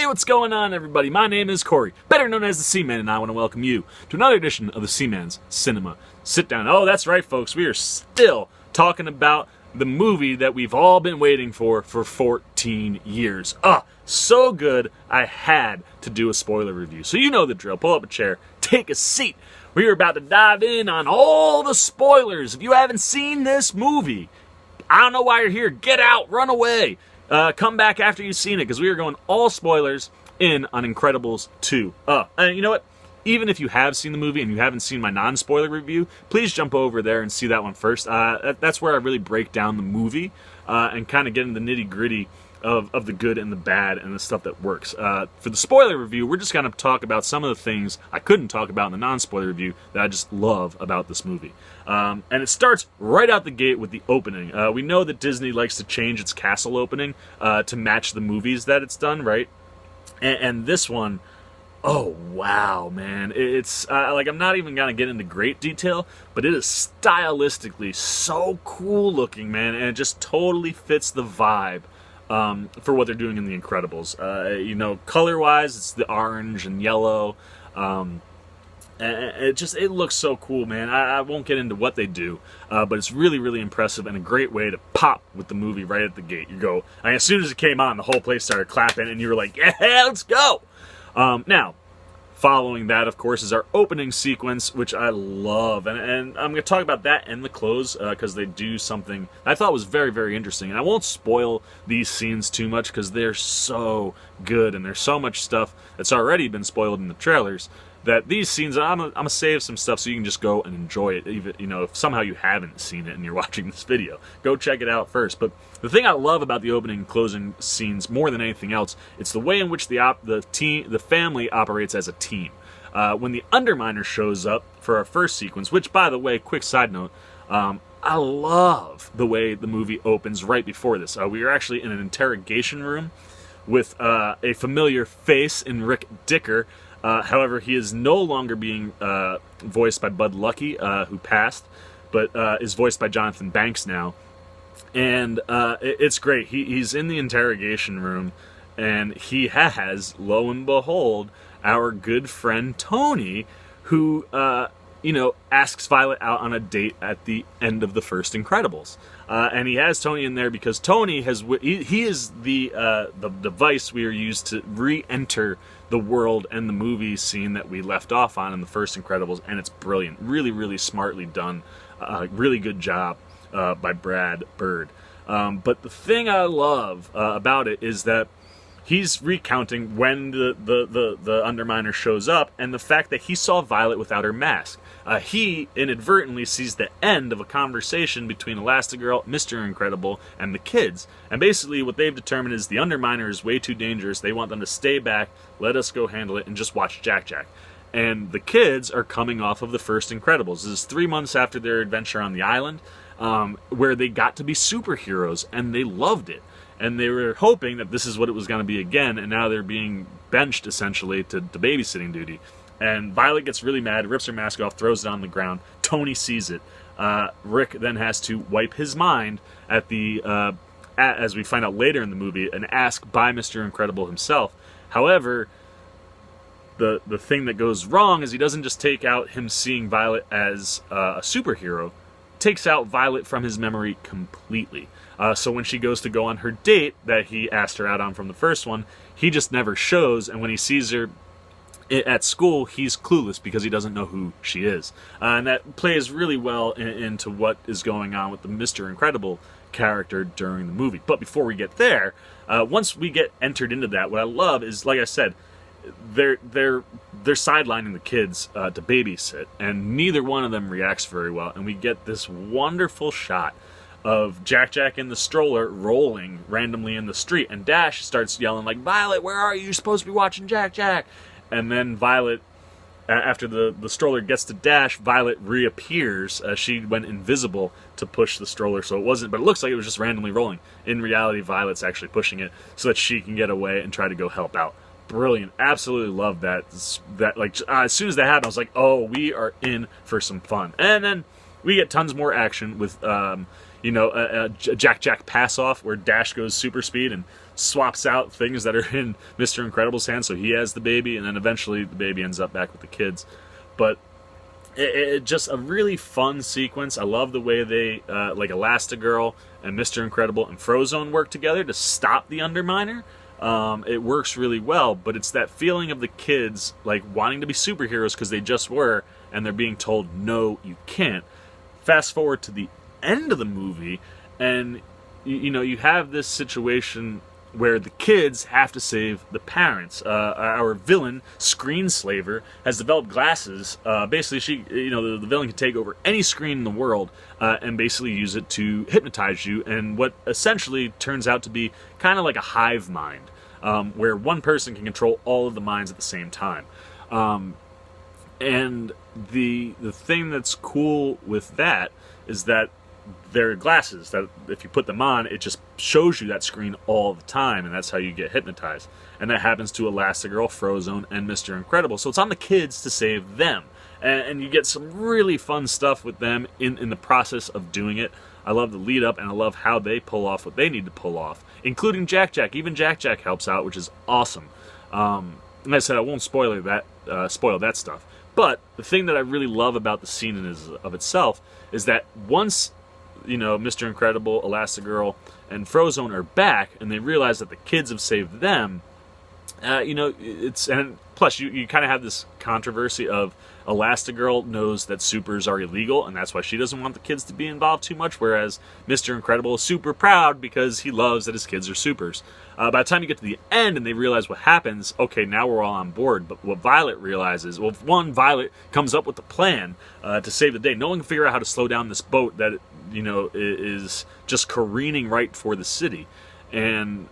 Hey, what's going on, everybody? My name is Corey, better known as the Seaman, and I want to welcome you to another edition of the Seaman's Cinema Sit-Down. Oh, that's right, folks. We are still talking about the movie that we've all been waiting for 14 years. So good, I had to do a spoiler review. So you know the drill. Pull up a chair, take a seat. We are about to dive in on all the spoilers. If you haven't seen this movie, I don't know why you're here. Get out, run away. Come back after you've seen it, because we are going all spoilers in on Incredibles 2. And you know what? Even if you have seen the movie and you haven't seen my non-spoiler review, please jump over there and see that one first. That's where I really break down the movie and kind of get into the nitty-gritty of the good and the bad and the stuff that works. For the spoiler review, we're just going to talk about some of the things I couldn't talk about in the non-spoiler review that I just love about this movie. And it starts right out the gate with the opening. We know that Disney likes to change its castle opening to match the movies that it's done, right? And this one, oh wow, man. It's like, I'm not even going to get into great detail, but it is stylistically so cool looking, man, and it just totally fits the vibe for what they're doing in The Incredibles. Color-wise, it's the orange and yellow. And it looks so cool, man. I won't get into what they do, but it's really, really impressive and a great way to pop with the movie right at the gate. As soon as it came on, the whole place started clapping, and you were like, yeah, let's go! Now, following that, of course, is our opening sequence, which I love. And I'm going to talk about that and the close, because they do something I thought was very, very interesting. And I won't spoil these scenes too much, because they're so good, and there's so much stuff that's already been spoiled in the trailers, that these scenes, I'm gonna save some stuff so you can just go and enjoy it. Even, if somehow you haven't seen it and you're watching this video, go check it out first. But the thing I love about the opening and closing scenes more than anything else, it's the way in which the family operates as a team. When the Underminer shows up for our first sequence, which, by the way, quick side note, I love the way the movie opens right before this. We are actually in an interrogation room with a familiar face in Rick Dicker. However, he is no longer being voiced by Bud Lucky, who passed, but is voiced by Jonathan Banks now. And it's great. He's in the interrogation room, and he has, lo and behold, our good friend Tony, who, asks Violet out on a date at the end of the first Incredibles. And he has Tony in there because Tony he is the device we are used to re-enter the world and the movie scene that we left off on in the first Incredibles, and it's brilliant. Really, really smartly done. Really good job by Brad Bird. But the thing I love about it is that he's recounting when the Underminer shows up, and the fact that he saw Violet without her mask. He inadvertently sees the end of a conversation between Elastigirl, Mr. Incredible, and the kids. And basically what they've determined is the Underminer is way too dangerous. They want them to stay back, let us go handle it, and just watch Jack Jack. And the kids are coming off of the first Incredibles. This is 3 months after their adventure on the island, where they got to be superheroes, and they loved it. And they were hoping that this is what it was going to be again, and now they're being benched, essentially, to babysitting duty. And Violet gets really mad, rips her mask off, throws it on the ground. Tony sees it. Rick then has to wipe his mind at as we find out later in the movie, an ask by Mr. Incredible himself. However, the thing that goes wrong is he doesn't just take out him seeing Violet as a superhero, takes out Violet from his memory completely. So when she goes to go on her date that he asked her out on from the first one, he just never shows, and when he sees her at school, he's clueless because he doesn't know who she is. And that plays really well into what is going on with the Mr. Incredible character during the movie. But before we get there, once we get entered into that, what I love is, like I said, they're sidelining the kids to babysit, and neither one of them reacts very well. And we get this wonderful shot of Jack Jack in the stroller rolling randomly in the street, and Dash starts yelling like, "Violet, where are you? You're supposed to be watching Jack Jack." And then Violet, after the stroller gets to Dash, Violet reappears. She went invisible to push the stroller, so it wasn't, but it looks like it was just randomly rolling. In reality, Violet's actually pushing it so that she can get away and try to go help out. Brilliant. Absolutely love that. As soon as that happened, I was like, oh, we are in for some fun. And then we get tons more action with a Jack pass off where Dash goes super speed and swaps out things that are in Mr. Incredible's hands, so he has the baby, and then eventually the baby ends up back with the kids. But it just a really fun sequence. I love the way they, like Elastigirl and Mr. Incredible and Frozone work together to stop the Underminer. It works really well, but it's that feeling of the kids like wanting to be superheroes because they just were, and they're being told, no, you can't. Fast forward to the end of the movie, and you have this situation where the kids have to save the parents. Our villain, Screenslaver, has developed glasses. Basically, the villain can take over any screen in the world and basically use it to hypnotize you, and what essentially turns out to be kind of like a hive mind, where one person can control all of the minds at the same time. And the thing that's cool with that is that they're glasses that if you put them on, it just shows you that screen all the time, and that's how you get hypnotized. And that happens to Elastigirl, Frozone, and Mr. Incredible. So it's on the kids to save them. And you get some really fun stuff with them in the process of doing it. I love the lead up, and I love how they pull off what they need to pull off, including Jack. Even Jack helps out, which is awesome. And I said I won't spoil that stuff. But the thing that I really love about the scene of itself is that once Mr. Incredible, Elastigirl, and Frozone are back, and they realize that the kids have saved them. And plus you kind of have this controversy of Elastigirl knows that supers are illegal, and that's why she doesn't want the kids to be involved too much, whereas Mr. Incredible is super proud because he loves that his kids are supers. By the time you get to the end and they realize what happens, okay, now we're all on board. But what Violet realizes, Violet comes up with the plan to save the day. No one can figure out how to slow down this boat that is just careening right for the city, and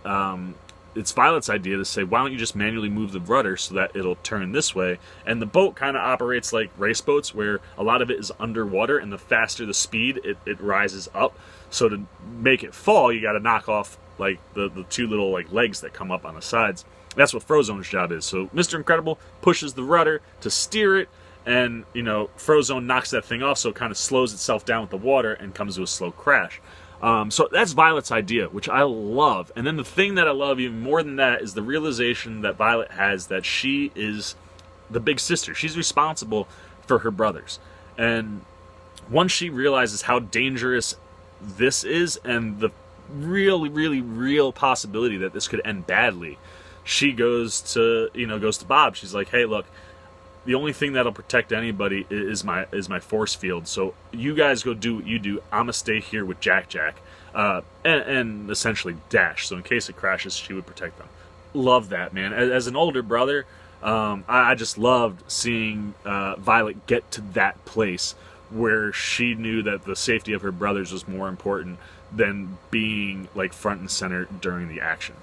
it's Violet's idea to say, why don't you just manually move the rudder so that it'll turn this way? And the boat kind of operates like race boats, where a lot of it is underwater, and the faster the speed, it rises up. So to make it fall, you got to knock off like the two little like legs that come up on the sides. That's what Frozone's job is. So Mr. Incredible pushes the rudder to steer it, and Frozone knocks that thing off, so it kind of slows itself down with the water and comes to a slow crash. So that's Violet's idea, which I love. And then the thing that I love even more than that is the realization that Violet has that she is the big sister. She's responsible for her brothers. And once she realizes how dangerous this is and the really, really real possibility that this could end badly, she goes to Bob. She's like, hey, look, the only thing that'll protect anybody is my force field. So you guys go do what you do. I'm gonna stay here with Jack, and essentially Dash. So in case it crashes, she would protect them. Love that, man. As an older brother, I just loved seeing Violet get to that place where she knew that the safety of her brothers was more important than being like front and center during the action.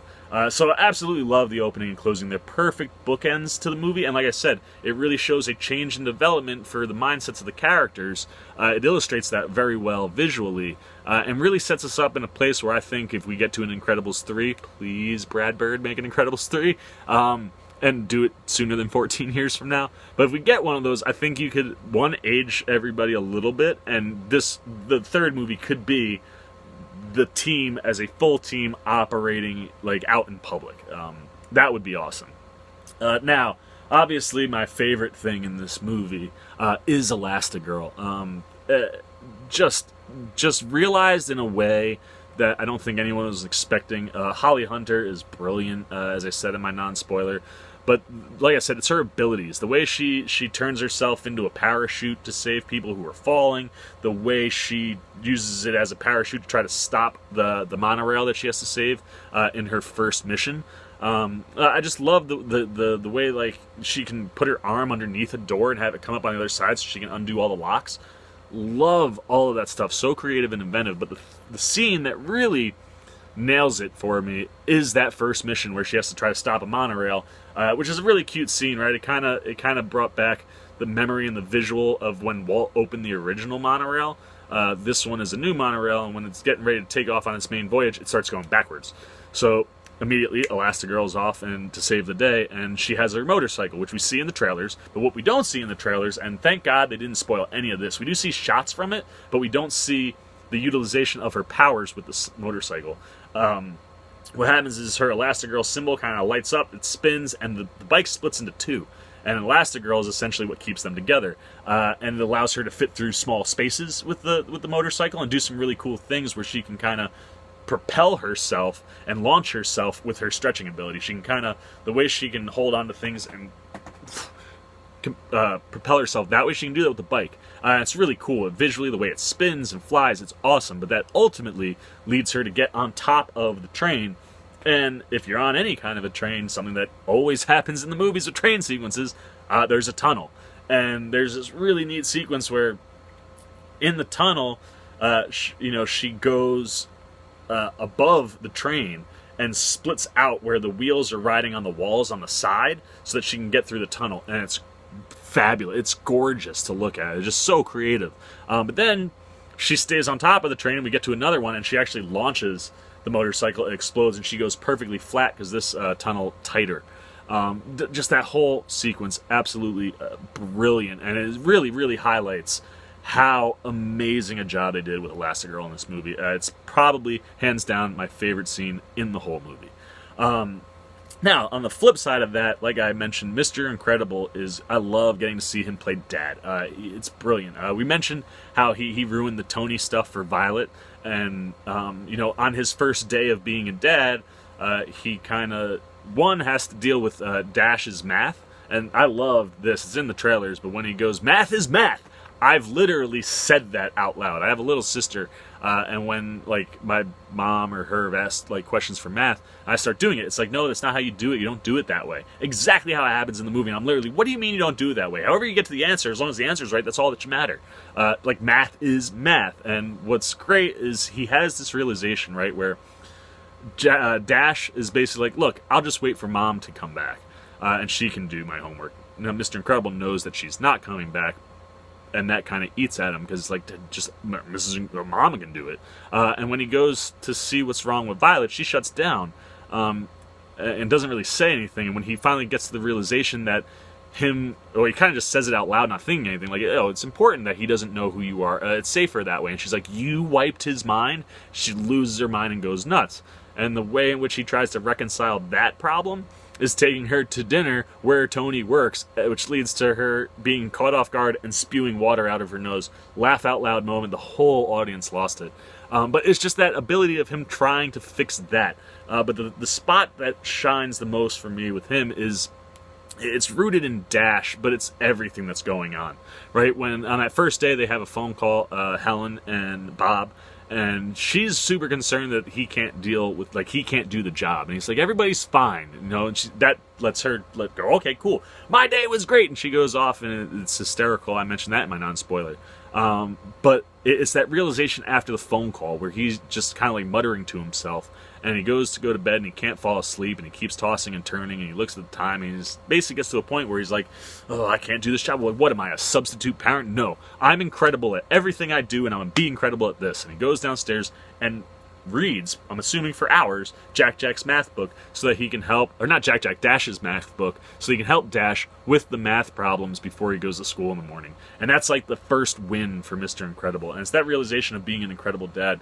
So I absolutely love the opening and closing. They're perfect bookends to the movie, and like I said, it really shows a change in development for the mindsets of the characters. It illustrates that very well visually, and really sets us up in a place where I think if we get to an Incredibles 3, please, Brad Bird, make an Incredibles 3, and do it sooner than 14 years from now. But if we get one of those, I think you could, age everybody a little bit, and the third movie could be the team as a full team operating like out in public. That would be awesome. Now, obviously, my favorite thing in this movie is Elastigirl. Just realized in a way that I don't think anyone was expecting. Holly Hunter is brilliant, as I said in my non-spoiler. But like I said, it's her abilities. The way she turns herself into a parachute to save people who are falling. The way she uses it as a parachute to try to stop the monorail that she has to save in her first mission. I just love the way like she can put her arm underneath a door and have it come up on the other side so she can undo all the locks. Love all of that stuff. So creative and inventive. But the scene that really nails it for me is that first mission where she has to try to stop a monorail, which is a really cute scene, right? It kind of brought back the memory and the visual of when Walt opened the original monorail. This one is a new monorail, and when it's getting ready to take off on its main voyage, it starts going backwards. So immediately, Elastigirl's off and to save the day, and she has her motorcycle, which we see in the trailers. But what we don't see in the trailers, and thank God they didn't spoil any of this, we do see shots from it, but we don't see the utilization of her powers with the motorcycle. What happens is her Elastigirl symbol kind of lights up, it spins, and the bike splits into two. And Elastigirl is essentially what keeps them together, and it allows her to fit through small spaces with the motorcycle and do some really cool things where she can kind of propel herself and launch herself with her stretching ability. She can kind of, the way she can hold on to things and propel herself, that way she can do that with the bike. It's really cool. Visually, the way it spins and flies, it's awesome. But that ultimately leads her to get on top of the train. And if you're on any kind of a train, something that always happens in the movies with train sequences, there's a tunnel. And there's this really neat sequence where in the tunnel, she goes above the train and splits out where the wheels are riding on the walls on the side so that she can get through the tunnel. And it's fabulous. It's gorgeous to look at. It's just so creative. But then she stays on top of the train and we get to another one and she actually launches the motorcycle. It explodes and she goes perfectly flat because this tunnel tighter. Just that whole sequence, absolutely brilliant. And it really, really highlights how amazing a job they did with Elastigirl in this movie. It's probably, hands down, my favorite scene in the whole movie. Now, on the flip side of that, like I mentioned, Mr. Incredible I love getting to see him play Dad. It's brilliant. We mentioned how he ruined the Tony stuff for Violet, and, on his first day of being a dad, he kind of, has to deal with Dash's math, and I love this. It's in the trailers, but when he goes, "Math is math," I've literally said that out loud. I have a little sister, and when my mom or her asked questions for math, I start doing it. It's like, no, that's not how you do it. You don't do it that way. Exactly how it happens in the movie. And I'm literally, what do you mean you don't do it that way? However you get to the answer, as long as the answer is right, that's all that should matter. Math is math. And what's great is he has this realization, right, where Dash is basically like, look, I'll just wait for Mom to come back, and she can do my homework. Now, Mr. Incredible knows that she's not coming back, and that kind of eats at him, because it's like, Mama can do it. And when he goes to see what's wrong with Violet, she shuts down and doesn't really say anything. And when he finally gets to the realization that he kind of just says it out loud, not thinking anything, it's important that he doesn't know who you are. It's safer that way. And she's like, you wiped his mind? She loses her mind and goes nuts. And the way in which he tries to reconcile that problem is taking her to dinner where Tony works, which leads to her being caught off guard and spewing water out of her nose. Laugh out loud moment. The whole audience lost it. But it's just that ability of him trying to fix that. But the spot that shines the most for me with him is, it's rooted in Dash, but it's everything that's going on. Right? When on that first day they have a phone call, Helen and Bob, and she's super concerned that he can't deal with, he can't do the job. And he's like, everybody's fine, and that lets her go, okay, cool. My day was great. And she goes off, and it's hysterical. I mentioned that in my non-spoiler. But it's that realization after the phone call where he's just kind of muttering to himself, and he goes to go to bed and he can't fall asleep, and he keeps tossing and turning, and he looks at the time, and he just basically gets to a point where he's like, oh, I can't do this job. What am I, a substitute parent? No, I'm incredible at everything I do, and I'm going to be incredible at this. And he goes downstairs and reads, I'm assuming for hours, Jack's math book so that he can help, or not Dash's math book, so he can help Dash with the math problems before he goes to school in the morning. And that's the first win for Mr. Incredible. And it's that realization of being an incredible dad,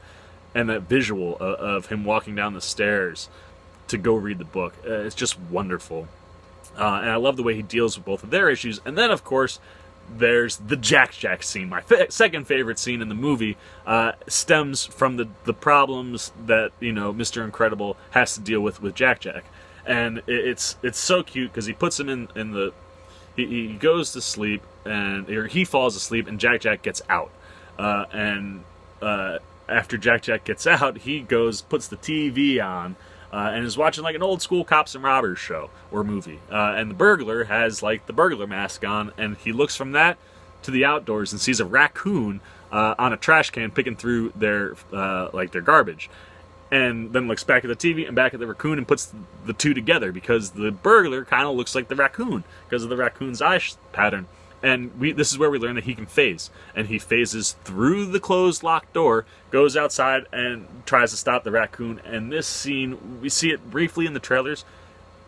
and that visual of him walking down the stairs to go read the book. It's just wonderful. And I love the way he deals with both of their issues. And then, of course, there's the Jack scene. My second favorite scene in the movie stems from the problems that Mr. Incredible has to deal with Jack. And it's so cute because he puts him in the... He goes to sleep, or he falls asleep, and Jack gets out. After Jack gets out, he puts the TV on, and is watching an old school cops and robbers show or movie. And the burglar has the burglar mask on, and he looks from that to the outdoors and sees a raccoon on a trash can picking through their garbage. And then looks back at the TV and back at the raccoon and puts the two together because the burglar kind of looks like the raccoon because of the raccoon's eye pattern. And this is where we learn that he can phase. And he phases through the closed locked door, goes outside, and tries to stop the raccoon. And this scene, we see it briefly in the trailers.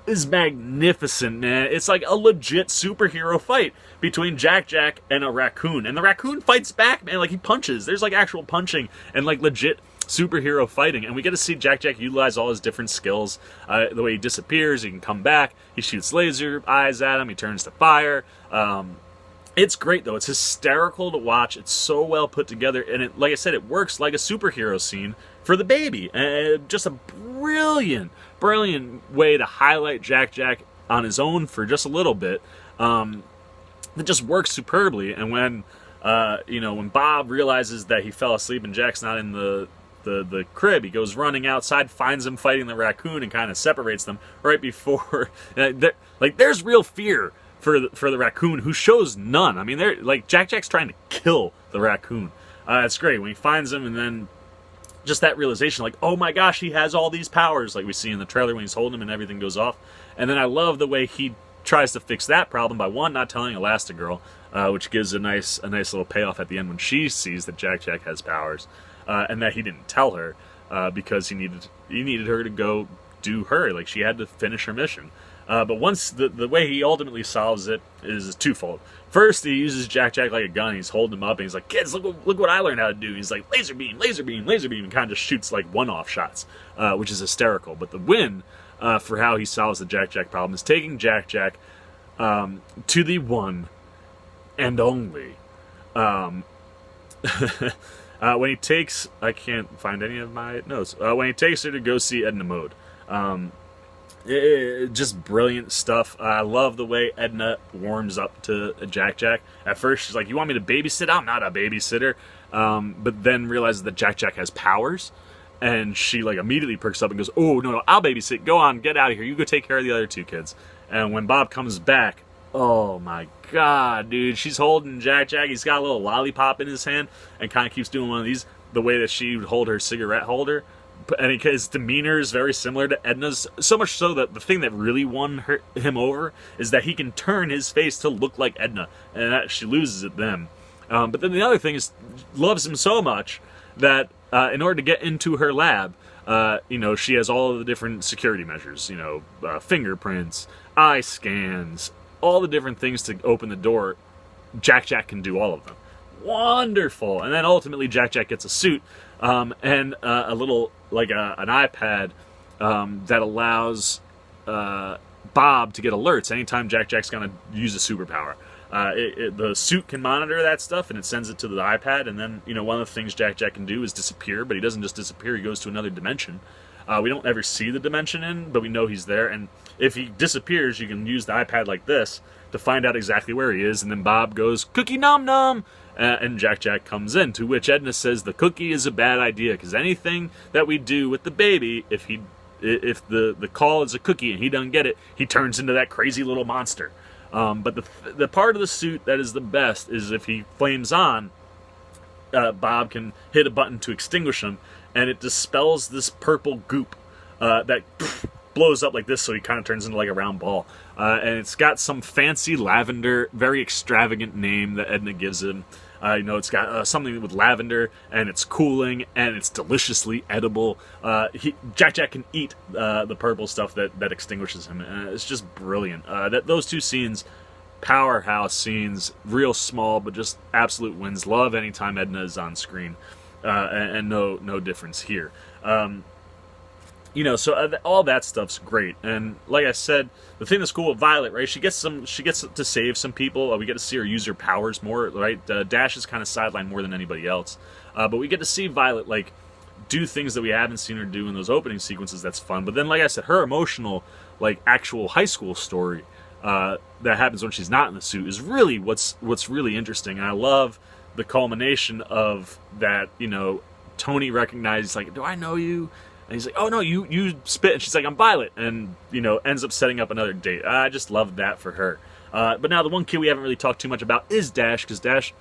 is magnificent, man. It's like a legit superhero fight between Jack-Jack and a raccoon. And the raccoon fights back, man. Like, he punches. There's, like, actual punching and, like, legit superhero fighting. And we get to see Jack-Jack utilize all his different skills. The way he disappears, he can come back. He shoots laser eyes at him. He turns to fire. It's great, though. It's hysterical to watch. It's so well put together. And, it, like I said, it works like a superhero scene for the baby. And just a brilliant way to highlight Jack-Jack on his own for just a little bit. That just works superbly. And when, when Bob realizes that he fell asleep and Jack's not in the crib, he goes running outside, finds him fighting the raccoon, and kind of separates them right before. There's real fear for the raccoon, who shows none. I mean, Jack-Jack's trying to kill the raccoon. It's great when he finds him, and then just that realization, like, oh my gosh, he has all these powers, like we see in the trailer when he's holding him and everything goes off. And then I love the way he tries to fix that problem by, one, not telling Elastigirl, which gives a nice little payoff at the end when she sees that Jack-Jack has powers, and that he didn't tell her because he needed her to go do her. Like, she had to finish her mission. But once the way he ultimately solves it is twofold. First, he uses Jack-Jack like a gun. He's holding him up, and he's like, "Kids, look what I learned how to do." He's like, "Laser beam, laser beam, laser beam," and kind of just shoots like one-off shots, which is hysterical. But the win for how he solves the Jack-Jack problem is taking Jack-Jack to the one and only. When he takes, I can't find any of my notes. When he takes her to go see Edna Mode. Just brilliant stuff. I love the way Edna warms up to Jack-Jack. At first, she's like, "You want me to babysit? I'm not a babysitter." But then realizes that Jack-Jack has powers, and she like immediately perks up and goes, "Oh, no, I'll babysit. Go on, get out of here. You go take care of the other two kids." And when Bob comes back, oh my god, dude, she's holding Jack-Jack. He's got a little lollipop in his hand and kind of keeps doing one of these, the way that she would hold her cigarette holder. And his demeanor is very similar to Edna's, so much so that the thing that really won him over is that he can turn his face to look like Edna, and that she loses at them. But then the other thing is, loves him so much that in order to get into her lab, she has all of the different security measures, fingerprints, eye scans, all the different things to open the door. Jack-Jack can do all of them. Wonderful. And then ultimately Jack-Jack gets a suit and a little, like an iPad that allows Bob to get alerts anytime Jack-Jack's going to use a superpower. The suit can monitor that stuff, and it sends it to the iPad, and then, one of the things Jack-Jack can do is disappear, but he doesn't just disappear, he goes to another dimension. We don't ever see the dimension in, but we know he's there, and if he disappears, you can use the iPad like this to find out exactly where he is, and then Bob goes, "Cookie nom nom!" And Jack-Jack comes in, to which Edna says the cookie is a bad idea, because anything that we do with the baby, if the call is a cookie and he doesn't get it, he turns into that crazy little monster. But the part of the suit that is the best is if he flames on, Bob can hit a button to extinguish him, and it dispels this purple goop that blows up like this, so he kind of turns into like a round ball. And it's got some fancy lavender, very extravagant name that Edna gives him. It's got something with lavender, and it's cooling, and it's deliciously edible. Jack-Jack can eat the purple stuff that extinguishes him. It's just brilliant. Those two scenes, powerhouse scenes, real small, but just absolute wins. Love anytime Edna is on screen, and no difference here. So all that stuff's great, and like I said, the thing that's cool with Violet, right? She gets to save some people. We get to see her use her powers more, right? Dash is kind of sidelined more than anybody else, but we get to see Violet like do things that we haven't seen her do in those opening sequences. That's fun. But then, like I said, her emotional, like actual high school story that happens when she's not in the suit is really what's really interesting. And I love the culmination of that. Tony recognizes, like, "Do I know you?" And he's like, "Oh no, you spit." And she's like, "I'm Violet," and ends up setting up another date. I just love that for her. But now the one kid we haven't really talked too much about is Dash, because Dash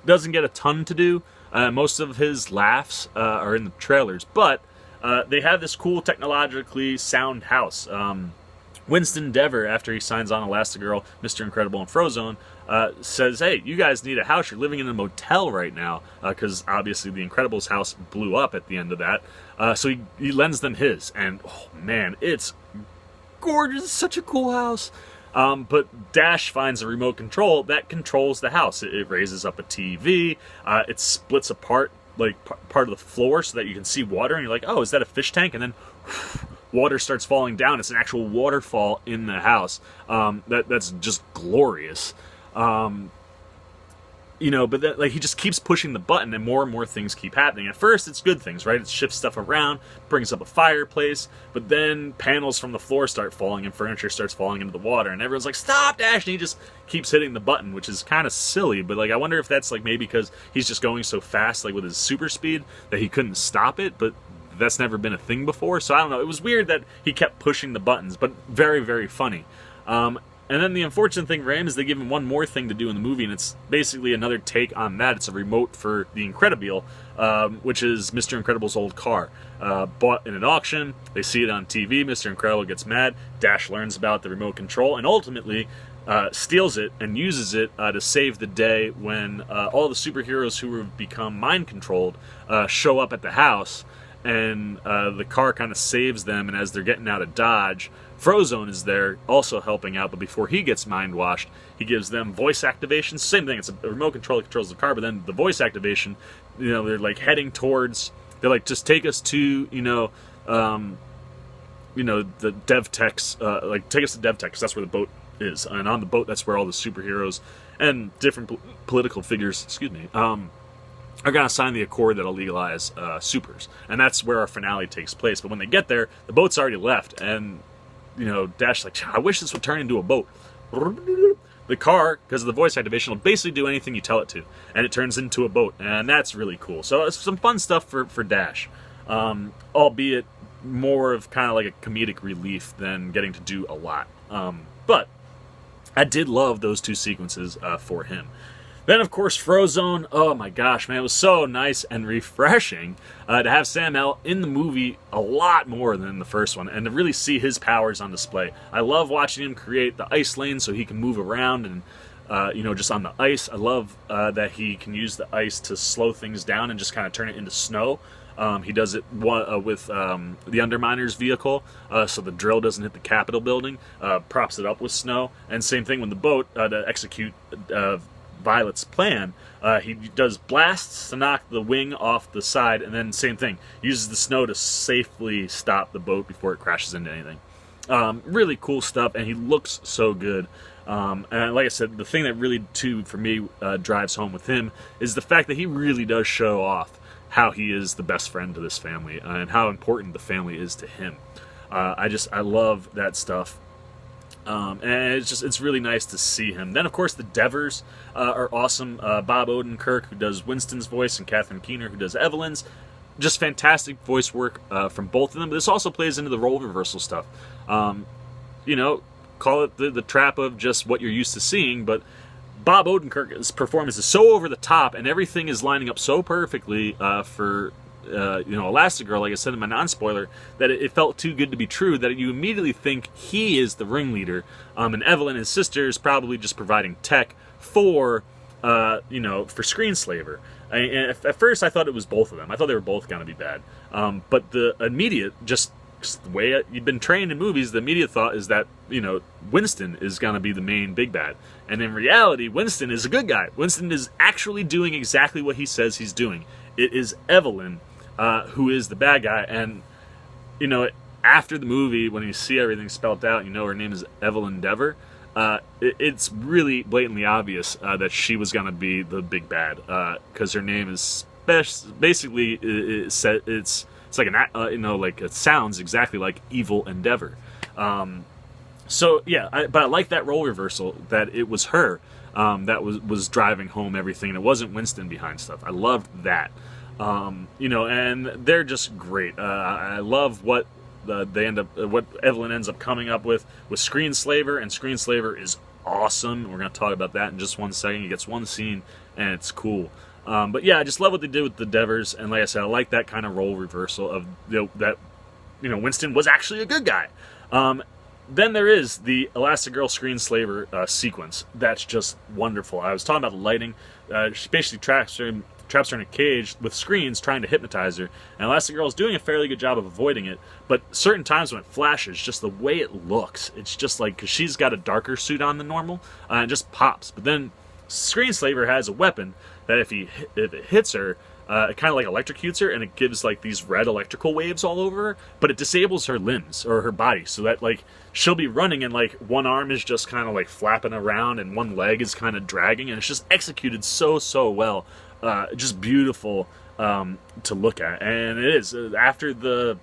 doesn't get a ton to do. Most of his laughs are in the trailers, but they have this cool technologically sound house. Winston Dever, after he signs on Elastigirl, Mr. Incredible, and Frozone, says, "Hey, you guys need a house. You're living in a motel right now," because obviously the Incredibles house blew up at the end of that. So he lends them his, and oh man, it's gorgeous. It's such a cool house. But Dash finds a remote control that controls the house. It raises up a TV. It splits apart like part of the floor so that you can see water, and you're like, oh, is that a fish tank? And then water starts falling down. It's an actual waterfall in the house. That's just glorious. But then, like, he just keeps pushing the button, and more things keep happening. At first, it's good things, right? It shifts stuff around, brings up a fireplace, but then panels from the floor start falling, and furniture starts falling into the water, and everyone's like, stop, Dash! And he just keeps hitting the button, which is kind of silly, but, like, I wonder if that's, like, maybe because he's just going so fast, like, with his super speed, that he couldn't stop it, but that's never been a thing before, so I don't know. It was weird that he kept pushing the buttons, but very, very funny. And then the unfortunate thing for him is they give him one more thing to do in the movie, and it's basically another take on that. It's a remote for the Incredibile, which is Mr. Incredible's old car. Bought in an auction, they see it on TV, Mr. Incredible gets mad, Dash learns about the remote control, and ultimately steals it and uses it to save the day when all the superheroes who have become mind-controlled show up at the house, and the car kind of saves them, and as they're getting out of Dodge, Frozone is there also helping out, but before he gets mind-washed, he gives them voice activation. Same thing, it's a remote control that controls the car, but then the voice activation, they're like heading towards, they're like, just take us to, the DevTechs, like take us to DevTech, because that's where the boat is, and on the boat, that's where all the superheroes and different political figures, are going to sign the accord that'll legalize supers. And that's where our finale takes place. But when they get there, the boat's already left. And, Dash's like, I wish this would turn into a boat. The car, because of the voice activation, will basically do anything you tell it to. And it turns into a boat. And that's really cool. So it's some fun stuff for Dash. Albeit more of kind of like a comedic relief than getting to do a lot. But I did love those two sequences for him. Then, of course, Frozone. Oh my gosh, man, it was so nice and refreshing to have Sam L in the movie a lot more than the first one, and to really see his powers on display. I love watching him create the ice lane so he can move around and, just on the ice. I love that he can use the ice to slow things down and just kind of turn it into snow. He does it with the Underminer's vehicle, so the drill doesn't hit the Capitol building, props it up with snow, and same thing with the boat to execute Violet's plan. He does blasts to knock the wing off the side, and then same thing, uses the snow to safely stop the boat before it crashes into anything. Really cool stuff, and he looks so good. And like I said, the thing that really, too, for me, drives home with him is the fact that he really does show off how he is the best friend to this family, and how important the family is to him. I love that stuff. And it's really nice to see him. Then, of course, the Devers are awesome. Bob Odenkirk, who does Winston's voice, and Catherine Keener, who does Evelyn's. Just fantastic voice work from both of them. But this also plays into the role reversal stuff. Call it the trap of just what you're used to seeing, but Bob Odenkirk's performance is so over the top, and everything is lining up so perfectly for Elastigirl, like I said in my non-spoiler, that it felt too good to be true, that you immediately think he is the ringleader, and Evelyn, his sister, is probably just providing tech for Screenslaver. At first, I thought it was both of them. I thought they were both going to be bad. But the immediate, just the way you've been trained in movies, the immediate thought is that, Winston is going to be the main big bad. And in reality, Winston is a good guy. Winston is actually doing exactly what he says he's doing. It is Evelyn who is the bad guy. And, after the movie, when you see everything spelled out, her name is Evelyn Dever, it's really blatantly obvious that she was going to be the big bad, because her name is basically, it's like it sounds exactly like Evil Endeavor. But I like that role reversal, that it was her that was driving home everything, and it wasn't Winston behind stuff. I loved that. And they're just great. I love what what Evelyn ends up coming up with Screenslaver, and Screenslaver is awesome. We're going to talk about that in just one second. He gets one scene, and it's cool. But yeah, I just love what they did with the Devers, and like I said, I like that kind of role reversal of that Winston was actually a good guy. Then there is the Elastigirl Screenslaver sequence. That's just wonderful. I was talking about the lighting. She basically tracks her traps her in a cage with screens trying to hypnotize her. And Elastigirl's doing a fairly good job of avoiding it, but certain times when it flashes, just the way it looks, it's just like, because she's got a darker suit on than normal, and it just pops. But then Screenslaver has a weapon that if it hits her, it kind of like electrocutes her, and it gives like these red electrical waves all over her, but it disables her limbs or her body, so that like she'll be running and like one arm is just kind of like flapping around and one leg is kind of dragging, and it's just executed so well. Just beautiful to look at. And it is after the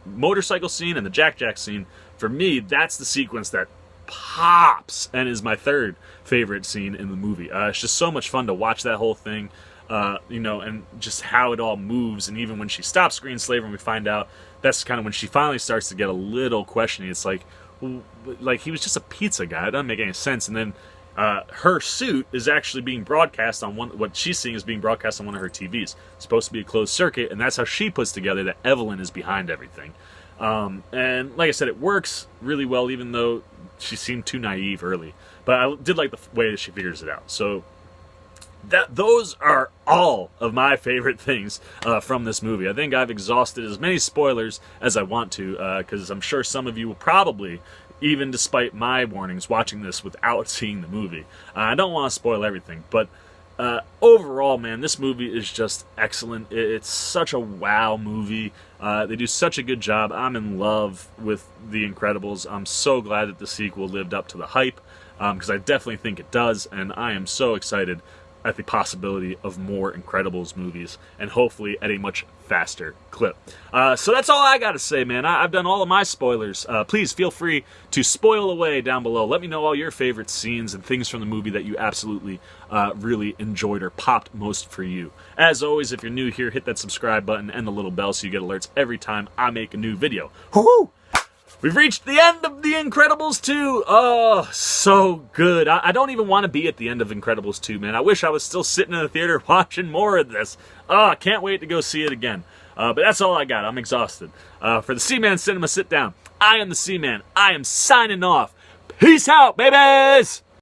motorcycle scene and the Jack scene, for me that's the sequence that pops and is my third favorite scene in the movie. It's just so much fun to watch that whole thing, and just how it all moves. And even when she stops Screenslaver and we find out, that's kind of when she finally starts to get a little questioning. It's like he was just a pizza guy. It doesn't make any sense. And then her suit is actually being broadcast on what she's seeing is being broadcast on one of her TVs. It's supposed to be a closed circuit, and that's how she puts together that Evelyn is behind everything. And like I said, it works really well, even though she seemed too naive early. But I did like the way that she figures it out. So those are all of my favorite things from this movie. I think I've exhausted as many spoilers as I want to, because I'm sure some of you will probably, even despite my warnings, watching this without seeing the movie. I don't want to spoil everything, but overall, man, this movie is just excellent. It's such a wow movie. They do such a good job. I'm in love with The Incredibles. I'm so glad that the sequel lived up to the hype, because I definitely think it does, and I am so excited at the possibility of more Incredibles movies, and hopefully at a much faster clip. So that's all I gotta say, man. I've done all of my spoilers. Please feel free to spoil away down below. Let me know all your favorite scenes and things from the movie that you absolutely really enjoyed or popped most for you. As always, if you're new here, hit that subscribe button and the little bell so you get alerts every time I make a new video. Woohoo! We've reached the end of The Incredibles 2. Oh, so good. I don't even want to be at the end of Incredibles 2, man. I wish I was still sitting in the theater watching more of this. Oh, I can't wait to go see it again. But that's all I got. I'm exhausted. For the Seaman Cinema Sit Down, I am the Seaman. I am signing off. Peace out, babies!